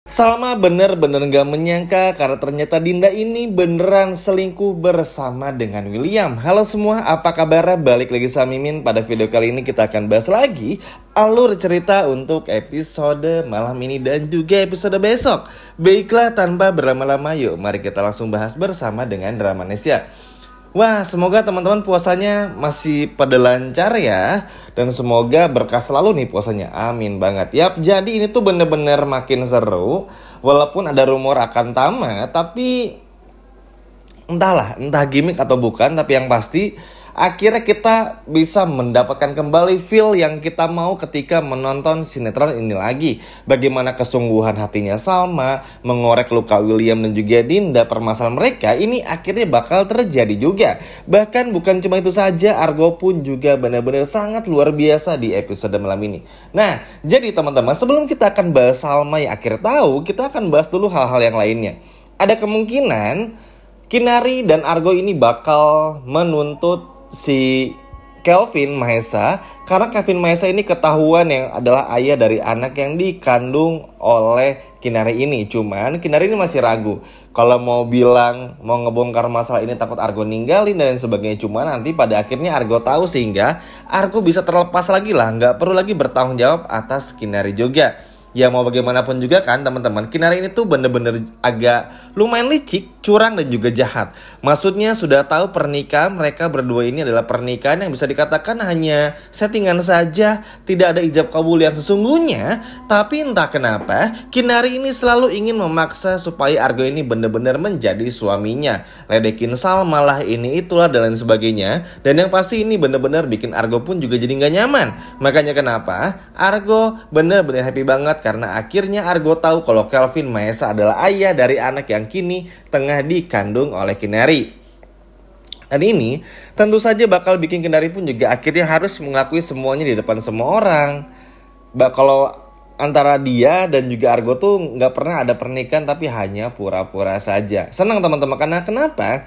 Salma bener-bener gak menyangka karena ternyata Dinda ini beneran selingkuh bersama dengan William. Halo semua, apa kabar? Balik lagi sama Mimin. Pada video kali ini kita akan bahas lagi alur cerita untuk episode malam ini dan juga episode besok. Baiklah, tanpa berlama-lama yuk mari kita langsung bahas bersama dengan Dramanesia. Wah, semoga teman-teman puasanya masih pada lancar ya. Dan semoga berkah selalu nih puasanya. Amin banget. Yap, jadi ini tuh bener-bener makin seru. Walaupun ada rumor akan tamat, tapi entahlah, entah gimmick atau bukan. Tapi yang pasti akhirnya kita bisa mendapatkan kembali feel yang kita mau ketika menonton sinetron ini lagi. Bagaimana kesungguhan hatinya Salma mengorek luka William dan juga Dinda. Permasalahan mereka ini akhirnya bakal terjadi juga. Bahkan bukan cuma itu saja, Argo pun juga benar-benar sangat luar biasa di episode malam ini. Nah, jadi teman-teman, sebelum kita akan bahas Salma yang akhirnya tahu, kita akan bahas dulu hal-hal yang lainnya. Ada kemungkinan Kinari dan Argo ini bakal menuntut si Kelvin Mahesa karena Kelvin Mahesa ini ketahuan yang adalah ayah dari anak yang dikandung oleh Kinari ini. Cuman Kinari ini masih ragu kalau mau bilang mau ngebongkar masalah ini, takut Argo ninggalin dan sebagainya. Cuman nanti pada akhirnya Argo tahu sehingga Argo bisa terlepas lagi lah, nggak perlu lagi bertanggung jawab atas Kinari juga. Ya mau bagaimanapun juga kan teman-teman, Kinari ini tuh bener-bener agak lumayan licik, curang dan juga jahat. Maksudnya sudah tahu pernikahan mereka berdua ini adalah pernikahan yang bisa dikatakan hanya settingan saja, tidak ada ijab kabul yang sesungguhnya. Tapi entah kenapa Kinari ini selalu ingin memaksa supaya Argo ini bener-bener menjadi suaminya. Ledekin Salma lah, ini itulah dan lain sebagainya. Dan yang pasti ini bener-bener bikin Argo pun juga jadi gak nyaman. Makanya kenapa Argo bener-bener happy banget karena akhirnya Argo tahu kalau Kelvin Mahesa adalah ayah dari anak yang kini tengah dikandung oleh Kinari. Dan ini tentu saja bakal bikin Kinari pun juga akhirnya harus mengakui semuanya di depan semua orang. Kalau antara dia dan juga Argo tuh nggak pernah ada pernikahan, tapi hanya pura-pura saja. Senang teman-teman, karena kenapa?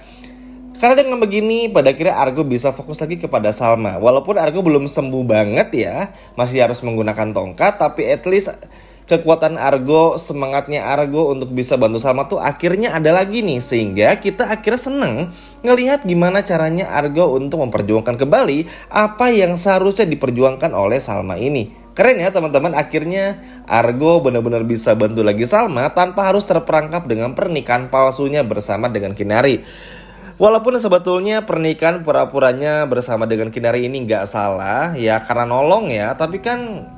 Karena dengan begini pada akhirnya Argo bisa fokus lagi kepada Salma. Walaupun Argo belum sembuh banget ya, masih harus menggunakan tongkat, tapi at least kekuatan Argo, semangatnya Argo untuk bisa bantu Salma tuh akhirnya ada lagi nih. Sehingga kita akhirnya seneng ngelihat gimana caranya Argo untuk memperjuangkan kembali apa yang seharusnya diperjuangkan oleh Salma ini. Keren ya teman-teman, akhirnya Argo benar-benar bisa bantu lagi Salma tanpa harus terperangkap dengan pernikahan palsunya bersama dengan Kinari. Walaupun sebetulnya pernikahan pura-puranya bersama dengan Kinari ini nggak salah ya karena nolong ya, tapi kan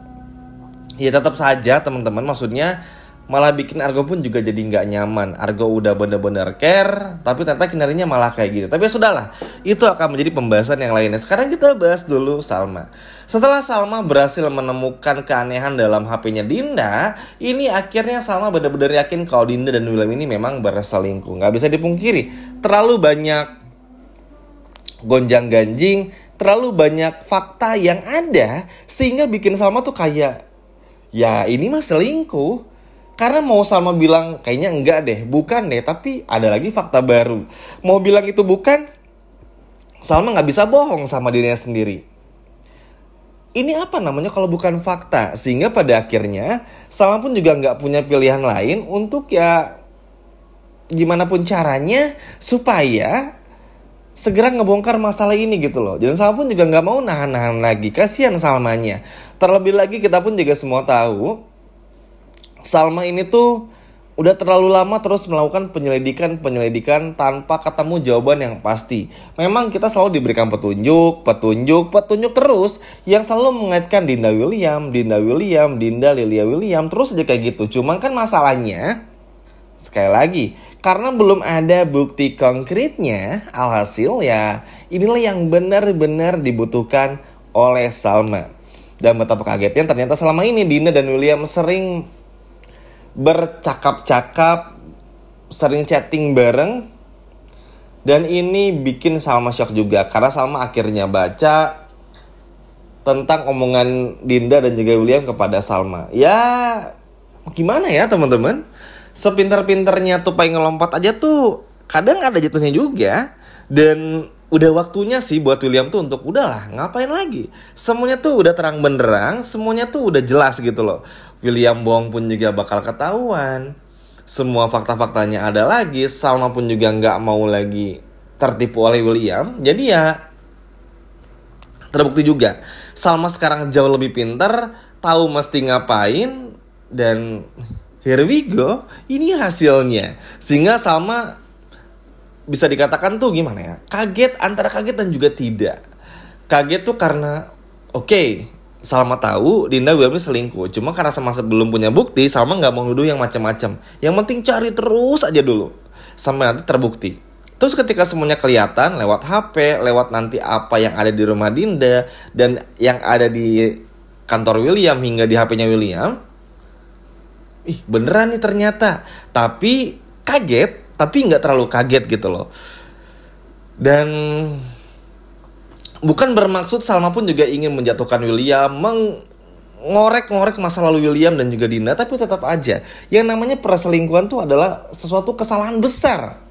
ya tetap saja teman-teman, maksudnya malah bikin Argo pun juga jadi nggak nyaman. Argo udah bener-bener care, tapi ternyata Kinarinya malah kayak gitu. Tapi ya sudahlah, itu akan menjadi pembahasan yang lainnya. Sekarang kita bahas dulu Salma. Setelah Salma berhasil menemukan keanehan dalam HP-nya Dinda, ini akhirnya Salma benar-benar yakin kalau Dinda dan William ini memang berselingkuh. Nggak bisa dipungkiri, terlalu banyak gonjang-ganjing, terlalu banyak fakta yang ada sehingga bikin Salma tuh kayak, ya ini mah selingkuh. Karena mau Salma bilang kayaknya enggak deh, bukan deh, tapi ada lagi fakta baru. Mau bilang itu bukan, Salma nggak bisa bohong sama dirinya sendiri. Ini apa namanya kalau bukan fakta? Sehingga pada akhirnya Salma pun juga nggak punya pilihan lain untuk ya gimana pun caranya supaya segera ngebongkar masalah ini gitu loh. Dan Salma pun juga nggak mau nahan-nahan lagi, kasihan Salmanya. Terlebih lagi kita pun juga semua tahu Salma ini tuh udah terlalu lama terus melakukan penyelidikan tanpa ketemu jawaban yang pasti. Memang kita selalu diberikan petunjuk terus yang selalu mengaitkan Dinda William, Dinda Lilia William, terus aja kayak gitu. Cuman kan masalahnya sekali lagi, karena belum ada bukti konkretnya, alhasil ya inilah yang benar-benar dibutuhkan oleh Salma. Dan betapa kagetnya ternyata selama ini Dinda dan William sering bercakap-cakap, sering chatting bareng. Dan ini bikin Salma shock juga, karena Salma akhirnya baca tentang omongan Dinda dan juga William kepada Salma. Ya gimana ya teman-teman, sepintar-pintarnya tupai ngelompat aja tuh kadang ada jatuhnya juga. Dan udah waktunya sih buat William tuh untuk udahlah, ngapain lagi. Semuanya tuh udah terang benderang, semuanya tuh udah jelas gitu loh. William bohong pun juga bakal ketahuan. Semua fakta-faktanya ada lagi. Salma pun juga nggak mau lagi tertipu oleh William. Jadi ya terbukti juga Salma sekarang jauh lebih pintar, tahu mesti ngapain, dan here we go, ini hasilnya. Sehingga Salma bisa dikatakan tuh gimana ya, kaget, antara kaget dan juga tidak. Kaget tuh karena oke, Salma tahu Dinda William ini selingkuh, cuma karena sama sebelum punya bukti, Salma nggak mau nuduh yang macam-macam. Yang penting cari terus aja dulu sampai nanti terbukti. Terus ketika semuanya kelihatan lewat HP, lewat nanti apa yang ada di rumah Dinda dan yang ada di kantor William hingga di HP-nya William, beneran nih ternyata. Tapi kaget, tapi nggak terlalu kaget gitu loh. Dan bukan bermaksud Salma pun juga ingin menjatuhkan William, mengorek-ngorek masa lalu William dan juga Dinda, tapi tetap aja yang namanya perselingkuhan tuh adalah sesuatu kesalahan besar.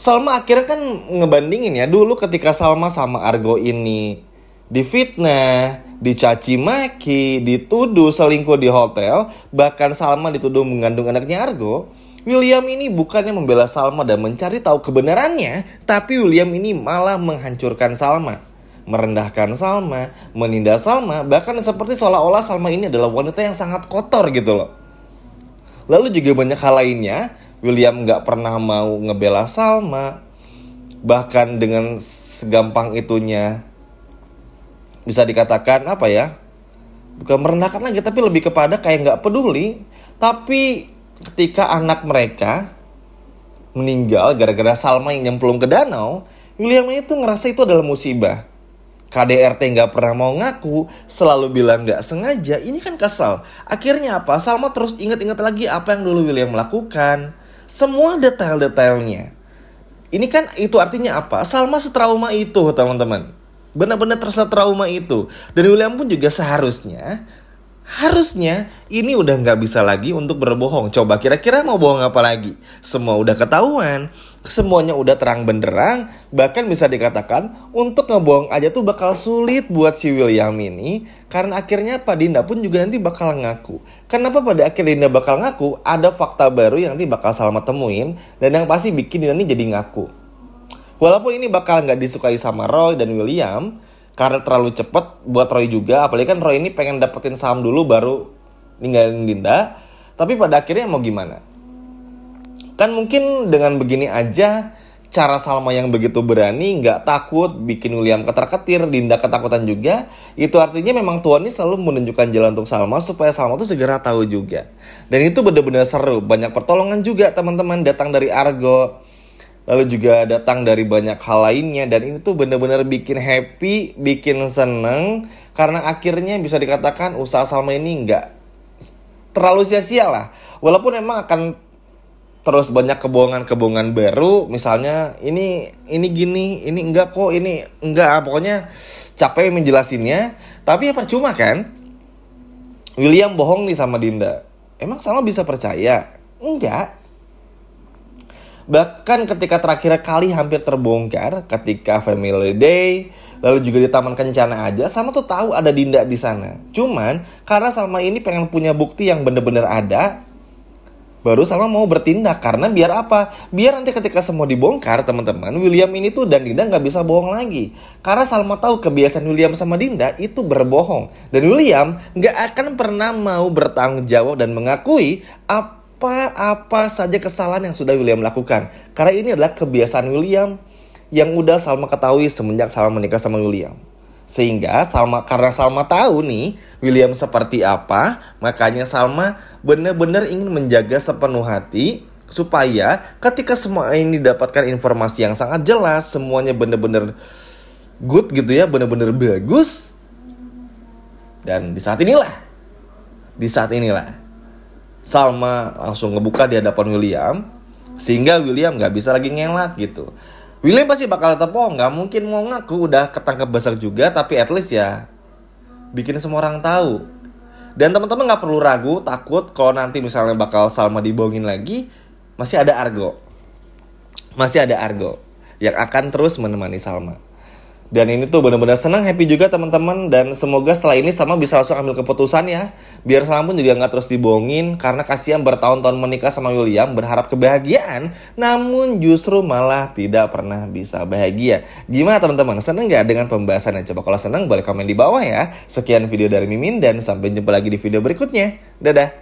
Salma akhirnya kan ngebandingin ya, dulu ketika Salma sama Argo ini difitnah, dicaci maki, dituduh selingkuh di hotel, bahkan Salma dituduh mengandung anaknya Argo. William ini bukannya membela Salma dan mencari tahu kebenarannya, tapi William ini malah menghancurkan Salma, merendahkan Salma, menindas Salma, bahkan seperti seolah-olah Salma ini adalah wanita yang sangat kotor gitu loh. Lalu juga banyak hal lainnya. William gak pernah mau ngebela Salma, bahkan dengan segampang itunya bisa dikatakan apa ya, bukan merendahkan lagi, tapi lebih kepada kayak gak peduli. Tapi ketika anak mereka meninggal gara-gara Salma yang nyemplung ke danau, William itu ngerasa itu adalah musibah. KDRT gak pernah mau ngaku, selalu bilang gak sengaja. Ini kan kesal. Akhirnya apa? Salma terus ingat-ingat lagi apa yang dulu William lakukan, semua detail-detailnya. Ini kan itu artinya apa? Salma setrauma itu teman-teman, benar-benar tersetrauma itu. Dan William pun juga harusnya ini udah gak bisa lagi untuk berbohong. Coba kira-kira mau bohong apa lagi? Semua udah ketahuan, semuanya udah terang benderang. Bahkan bisa dikatakan untuk ngebohong aja tuh bakal sulit buat si William ini. Karena akhirnya Pak Dinda pun juga nanti bakal ngaku. Kenapa pada akhirnya Dinda bakal ngaku? Ada fakta baru yang nanti bakal Salma temuin, dan yang pasti bikin Dinda ini jadi ngaku. Walaupun ini bakal gak disukai sama Roy dan William, karena terlalu cepet buat Roy juga. Apalagi kan Roy ini pengen dapetin saham dulu baru ninggalin Dinda. Tapi pada akhirnya mau gimana? Kan mungkin dengan begini aja, cara Salma yang begitu berani, gak takut, bikin William ketar-ketir, Dinda ketakutan juga. Itu artinya memang Tuhan ini selalu menunjukkan jalan untuk Salma, supaya Salma tuh segera tahu juga. Dan itu benar-benar seru. Banyak pertolongan juga teman-teman datang dari Argo, lalu juga datang dari banyak hal lainnya. Dan ini tuh benar-benar bikin happy, bikin seneng. Karena akhirnya bisa dikatakan usaha Salma ini gak terlalu sia-sia lah. Walaupun emang akan terus banyak kebohongan-kebohongan baru. Misalnya ini gini, ini enggak kok, ini enggak. Pokoknya capek menjelasinnya. Tapi ya percuma kan. William bohong nih sama Dinda. Emang Salma bisa percaya? Enggak. Bahkan ketika terakhir kali hampir terbongkar, ketika Family Day, lalu juga di Taman Kencana aja, Salma tuh tahu ada Dinda di sana. Cuman karena Salma ini pengen punya bukti yang bener-bener ada, baru Salma mau bertindak. Karena biar apa? Biar nanti ketika semua dibongkar teman-teman, William ini tuh dan Dinda gak bisa bohong lagi. Karena Salma tahu kebiasaan William sama Dinda itu berbohong. Dan William gak akan pernah mau bertanggung jawab dan mengakui apa saja kesalahan yang sudah William lakukan. Karena ini adalah kebiasaan William yang udah Salma ketahui semenjak Salma menikah sama William. Sehingga karena Salma tahu nih William seperti apa, makanya Salma benar-benar ingin menjaga sepenuh hati supaya ketika semua ini dapatkan informasi yang sangat jelas, semuanya benar-benar good gitu ya, benar-benar bagus. Dan di saat inilah Salma langsung ngebuka di hadapan William, sehingga William gak bisa lagi ngelak gitu. William pasti bakal tetap bohong, gak mungkin mau ngaku udah ketangkep basah juga. Tapi at least ya bikin semua orang tahu. Dan teman-teman gak perlu ragu, takut kalau nanti misalnya bakal Salma dibohongin lagi. Masih ada Argo. yang akan terus menemani Salma. Dan ini tuh benar-benar senang, happy juga teman-teman. Dan semoga setelah ini Salma bisa langsung ambil keputusan ya. Biar Salma pun juga gak terus dibohongin. Karena kasihan bertahun-tahun menikah sama William, berharap kebahagiaan, namun justru malah tidak pernah bisa bahagia. Gimana teman-teman? Seneng gak dengan pembahasannya? Coba kalau seneng boleh komen di bawah ya. Sekian video dari Mimin dan sampai jumpa lagi di video berikutnya. Dadah.